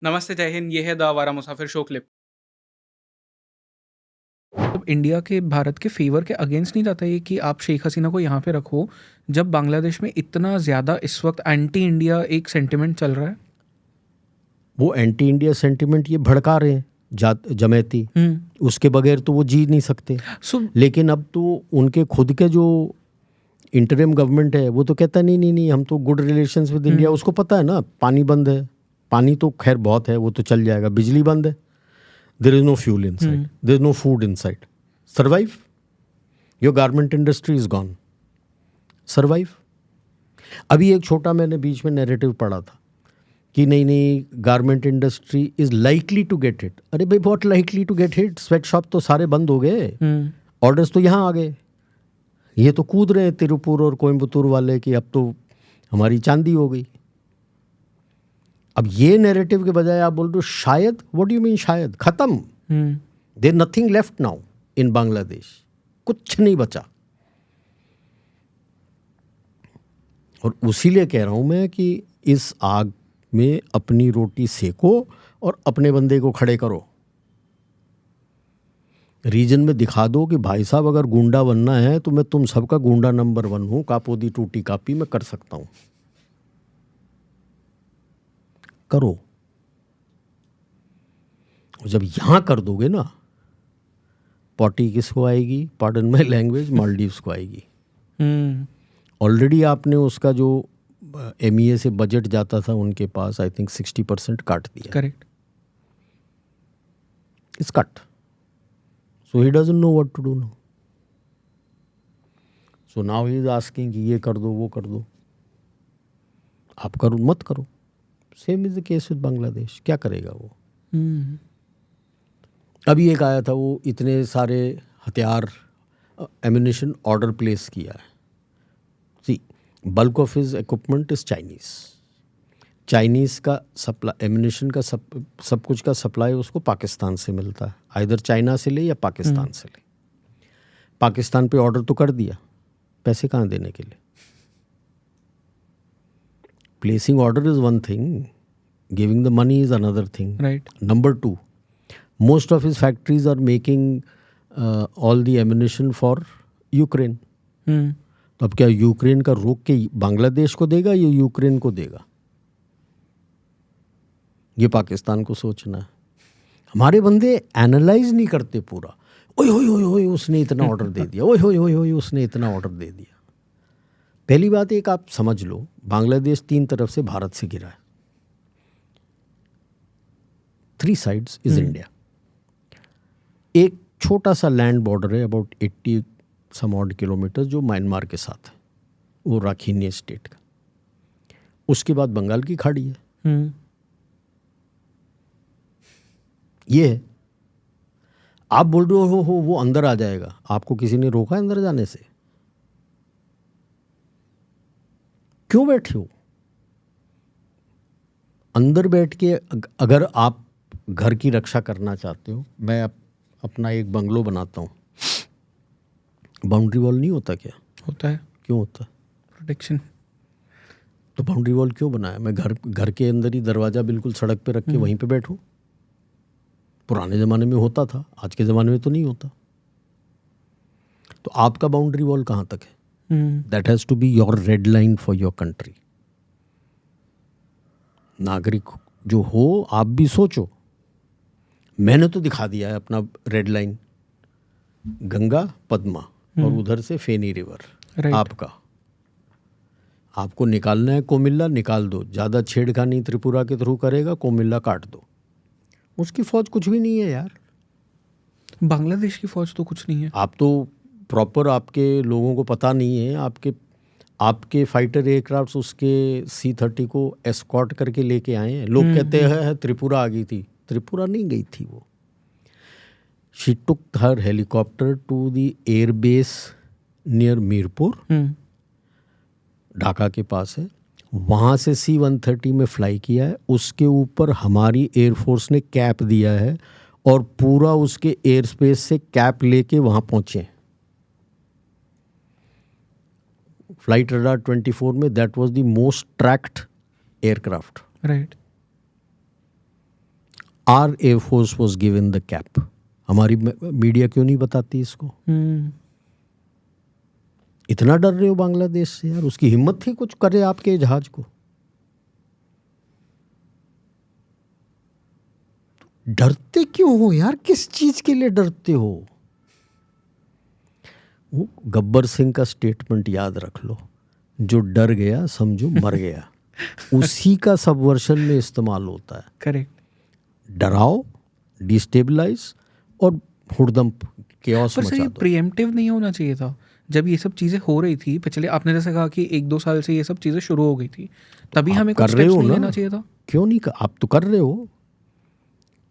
नमस्ते, जय हिंद। ये है द आवारा मुसाफिर शो क्लिप। मतलब इंडिया के भारत के फेवर के अगेंस्ट नहीं जाता ये कि आप शेख हसीना को यहाँ पे रखो, जब बांग्लादेश में इतना ज़्यादा इस वक्त एंटी इंडिया एक सेंटिमेंट चल रहा है। वो एंटी इंडिया सेंटिमेंट ये भड़का रहे हैं जमैती, उसके बगैर तो वो जी नहीं सकते। सो लेकिन अब तो उनके खुद के जो इंटरिम गवर्नमेंट है वो तो कहता नहीं नहीं नहीं, हम तो गुड रिलेशंस विद इंडिया। उसको पता है ना पानी बंद है, पानी तो खैर बहुत है, वो तो चल जाएगा। बिजली बंद है, there is no fuel inside, there is no food inside, survive. Your garment industry is gone, survive. अभी एक छोटा मैंने बीच में नैरेटिव पढ़ा था कि नहीं नहीं garment industry is likely to get hit. अरे भाई बहुत likely to get hit, sweat shop तो सारे बंद हो गए, ऑर्डर्स तो यहाँ आ गए। ये तो कूद रहे हैं तिरुपुर और कोयम्बतूर वाले कि अब तो हमारी चांदी हो गई। अब ये नैरेटिव के बजाय आप बोल रहे हो शायद, व्हाट डू यू मीन शायद? खत्म, there nothing left now in Bangladesh, कुछ नहीं बचा। और उसीलिए कह रहा हूं मैं कि इस आग में अपनी रोटी सेको और अपने बंदे को खड़े करो। रीजन में दिखा दो कि भाई साहब अगर गुंडा बनना है तो मैं तुम सबका गुंडा नंबर 1 हूं, कापोदी टूटी कापी मैं कर सकता हूं। करो। जब यहां कर दोगे ना, पॉटी किसको आएगी? पार्डन माय लैंग्वेज, मालदीव्स को आएगी। ऑलरेडी आपने उसका जो MEA से बजट जाता था उनके पास, आई थिंक 60% काट दिया। Correct. It's cut, so he doesn't know what to do now. So now he is asking कि ये कर दो वो कर दो। आप करो मत करो, same is the case with Bangladesh. क्या करेगा वो? अभी एक आया था, वो इतने सारे हथियार एम्यूनिशन ऑर्डर प्लेस किया है। See, bulk of his equipment is Chinese का सप्लाई, एम्यूनिशन का सब कुछ का सप्लाई उसको पाकिस्तान से मिलता है। आइदर चाइना से ले या पाकिस्तान से ले। पाकिस्तान पे ऑर्डर तो कर दिया, पैसे कहाँ देने के लिए? Placing order is one thing, giving the money is another thing. Right. Number 2, most of his factories are making all the ammunition for Ukraine. तो अब क्या यूक्रेन का रोक के बांग्लादेश को देगा या यूक्रेन को देगा? ये पाकिस्तान को सोचना है। हमारे बंदे एनालाइज नहीं करते पूरा। ओए होए होए होए उसने इतना ऑर्डर दे दिया, ओए होए होए होए उसने इतना ऑर्डर दे दिया। पहली बात एक आप समझ लो, बांग्लादेश 3 तरफ से भारत से घिरा है। 3 sides इज इंडिया। एक छोटा सा लैंड बॉर्डर है अबाउट 80 सम ऑड किलोमीटर जो म्यांमार के साथ है, वो राखीनी स्टेट का। उसके बाद बंगाल की खाड़ी है। ये है। आप बोल रहे हो वो अंदर आ जाएगा, आपको किसी ने रोका है अंदर जाने से? क्यों बैठे हो अंदर? बैठ के अगर आप घर की रक्षा करना चाहते हो, मैं अपना एक बंगलो बनाता हूँ, बाउंड्री वॉल नहीं होता क्या? होता है। क्यों होता है? प्रोटेक्शन। तो बाउंड्री वॉल क्यों बनाया? मैं घर के अंदर ही दरवाज़ा बिल्कुल सड़क पे रख के वहीं पे बैठूं? पुराने ज़माने में होता था, आज के ज़माने में तो नहीं होता। तो आपका बाउंड्री वॉल कहाँ तक है? That has to be your red line for your country. नागरिक जो हो, आप भी सोचो। मैंने तो दिखा दिया है अपना रेड लाइन, गंगा पद्मा और उधर से फेनी रिवर। आपको निकालना है कोमिल्ला, निकाल दो। ज़्यादा छेड़खानी त्रिपुरा के थ्रू करेगा, कोमिल्ला काट दो। उसकी फौज कुछ भी नहीं है यार। बांग्लादेश की फौज तो कुछ नहीं है। आप तो प्रॉपर, आपके लोगों को पता नहीं है, आपके फाइटर एयरक्राफ्ट उसके C-30 को एस्कॉर्ट करके लेके आए हैं। लोग कहते हैं त्रिपुरा आ गई थी, त्रिपुरा नहीं गई थी वो। She took her helicopter to the airbase near Mirpur, Dhaka के पास है, वहाँ से C-130 में फ्लाई किया है। उसके ऊपर हमारी एयरफोर्स ने कैप दिया है और पूरा उसके एयर स्पेस से कैप लेके वहाँ पहुँचे। फ्लाइट रडार 24 में that was the most tracked aircraft. Right. Our air force was given the cap. हमारी मीडिया क्यों नहीं बताती इसको? इतना डर रहे हो बांग्लादेश से यार? उसकी हिम्मत थी कुछ करे आपके जहाज को? डरते क्यों हो यार? किस चीज के लिए डरते हो? वो गब्बर सिंह का स्टेटमेंट याद रख लो, जो डर गया समझो मर गया। उसी का सबवर्शन में इस्तेमाल होता है। करेक्ट। डराओ, डिस्टेबलाइज और हुड़दम केओस पर सर मचा ये दो। प्रीएम्प्टिव नहीं होना चाहिए था जब ये सब चीज़ें हो रही थी पिछले, आपने जैसे कहा कि 1-2 साल से ये सब चीज़ें शुरू हो गई थी, तभी आप हमें कर कुछ रहे स्टेप्स हो नहीं ना? लेना चाहिए था? क्यों नहीं आप तो कर रहे हो।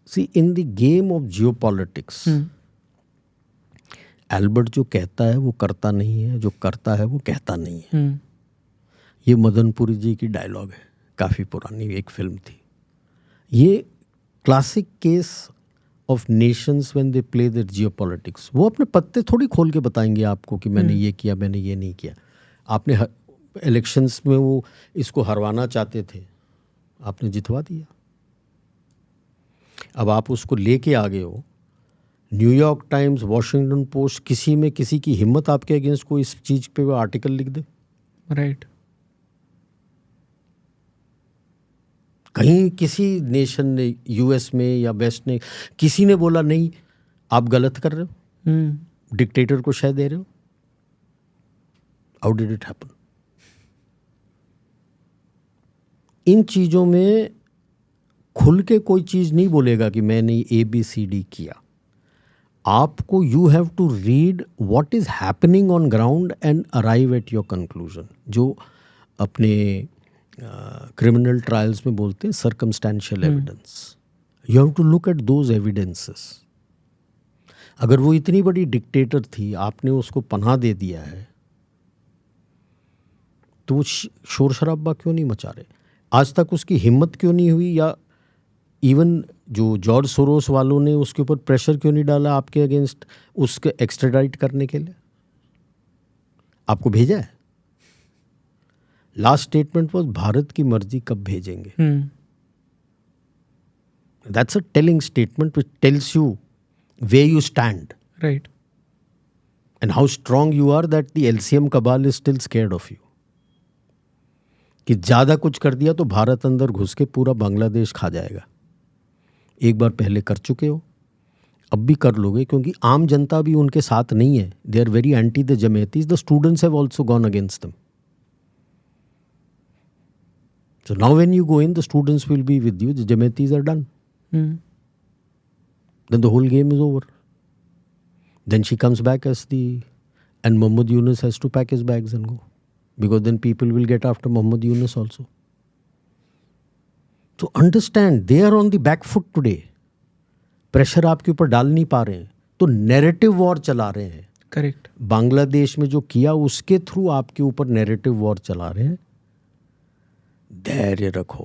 See in the game of geopolitics, Albert जो कहता है वो करता नहीं है, जो करता है वो कहता नहीं है। ये मदनपुरी जी की डायलॉग है, काफ़ी पुरानी एक फिल्म थी। ये classic case of nations when they play their geopolitics. वो अपने पत्ते थोड़ी खोल के बताएंगे आपको कि मैंने ये किया, मैंने ये नहीं किया। आपने इलेक्शंस में वो इसको हरवाना चाहते थे, आपने जितवा दिया। अब आप उसको लेके आ गए हो। न्यूयॉर्क टाइम्स, वॉशिंगटन पोस्ट, किसी में किसी की हिम्मत आपके अगेंस्ट कोई इस चीज़ पे वो आर्टिकल लिख दे? राइट। कहीं किसी नेशन ने, यूएस में या वेस्ट ने, किसी ने बोला नहीं आप गलत कर रहे हो, डिक्टेटर को शह दे रहे हो? How did it happen? इन चीज़ों में खुल के कोई चीज़ नहीं बोलेगा कि मैंने ABCD किया। आपको you have to read what is happening on ground and arrive at your conclusion. जो अपने क्रिमिनल ट्रायल्स में बोलते हैं circumstantial evidence, you have to look at those evidences. अगर वो इतनी बड़ी डिक्टेटर थी, आपने उसको पनाह दे दिया है, तो वो शोर शराबा क्यों नहीं मचा रहे? आज तक उसकी हिम्मत क्यों नहीं हुई? या इवन जो जॉर्ज सोरोस वालों ने उसके ऊपर प्रेशर क्यों नहीं डाला आपके अगेंस्ट उसके एक्स्ट्राडाइट करने के लिए? आपको भेजा है? लास्ट स्टेटमेंट वाज भारत की मर्जी, कब भेजेंगे? That's a telling statement which tells you where you stand right. And how strong you are that the LCM cabal is still scared of you. कि ज़्यादा कुछ कर दिया तो भारत अंदर घुस के पूरा बांग्लादेश खा जाएगा। एक बार पहले कर चुके हो, अब भी कर लोगे, क्योंकि आम जनता भी उनके साथ नहीं है। They are very anti the Jamaatis. The students have also gone against them. So now when you go in, the students will be with you. The Jamaitis are done. Then the whole game is over. Then she comes back as and Muhammad Yunus has to pack his bags and go. Because then people will get after Muhammad Yunus also. So understand, they are on the back foot today. Pressure आपके ऊपर डाल नहीं पा रहे हैं, तो narrative war चला रहे हैं। करेक्ट। बांग्लादेश में जो किया उसके थ्रू आपके ऊपर नैरेटिव वॉर चला रहे हैं। धैर्य रखो,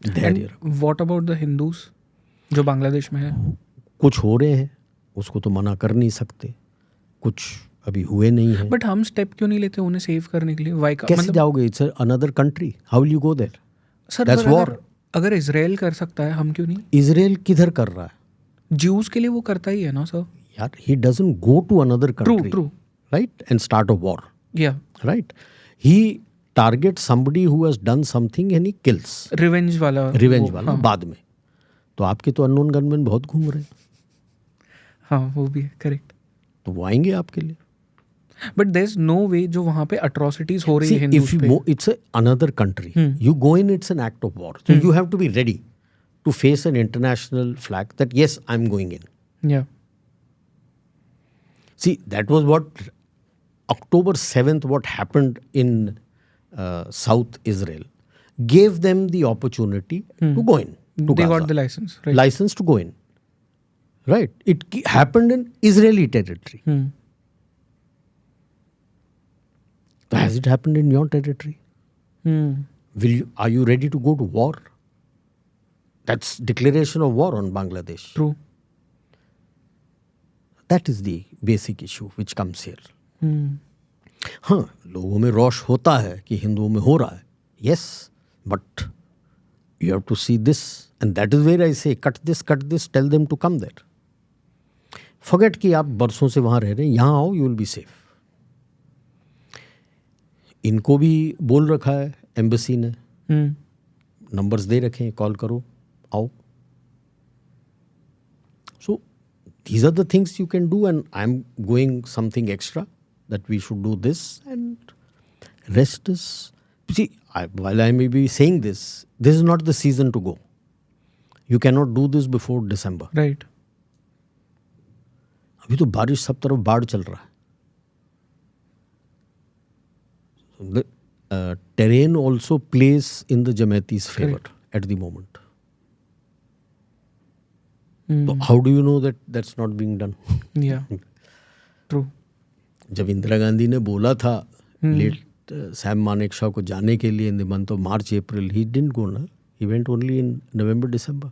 धैर्य रखो। व्हाट अबाउट द हिंदूज जो बांग्लादेश में है? कुछ हो रहे हैं, उसको तो मना कर नहीं सकते, कुछ अभी हुए नहीं है। बट हम स्टेप क्यों नहीं लेते उन्हें सेव करने के लिए? वाई का कैसे जाओगे? It's another country, how will you go there? Sir that's war. अगर इजराइल कर सकता है, हम क्यों नहीं? इजराइल किधर कर रहा है? ज्यूज के लिए वो करता ही है ना सर। यार, he doesn't go to another country, true, right, and start a war, या right. He target somebody who has done something and he kills. Revenge वाला हाँ। बाद में तो आपके तो अननोन गनमैन बहुत घूम रहे हैं, हाँ वो भी है। करेक्ट। तो वो आएंगे आपके लिए। बट देयर इज नो वे जो वहाँ पे अट्रॉसिटीज हो रही है हिंदूज पे। It's another country. You go in, it's an act of war. So you have to be ready to face an international flag that yes, I'm going in. या See, that was what October 7th, what happened in South Israel, gave them the opportunity to go in. To they got Gaza. the license, right? License to go in. Right. It happened in Israeli territory. So has it happened in your territory? Are you ready to go to war? That's declaration of war on Bangladesh. True. That is the basic issue which comes here. हाँ, लोगों में रोष होता है कि हिंदुओं में हो रहा है, yes, but You have to see this, and that is where I say cut this, tell them to come there. Forget कि आप बरसों से वहाँ रह रहे हैं, यहाँ आओ, you will be safe. इनको भी बोल रखा है एम्बेसी ने, नंबर्स दे रखे हैं, कॉल करो, आओ. So these are the things you can do, and I'm going something extra that we should do this, and rest is, see, while I may be saying this is not the season to go. You cannot do this before December. Right. अभी तो बारिश सब तरफ बाढ़ चल रहा है. The terrain also plays in the Jamaati's favor at the moment. So how do you know that that's not being done? Yeah. True. जब इंदिरा गांधी ने बोला था लेट सैम मानेकशॉ को जाने के लिए in the month of March, April, he didn't go na. He went only in November, December.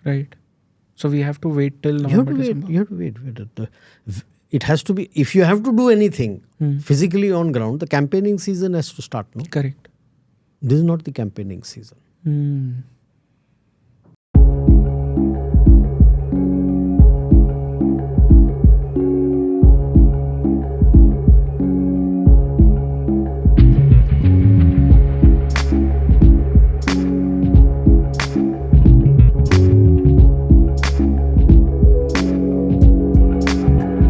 Right. So we have to wait till November, December. You have to wait. It has to be, if you have to do anything physically on ground, the campaigning season has to start, no? Correct. This is not the campaigning season.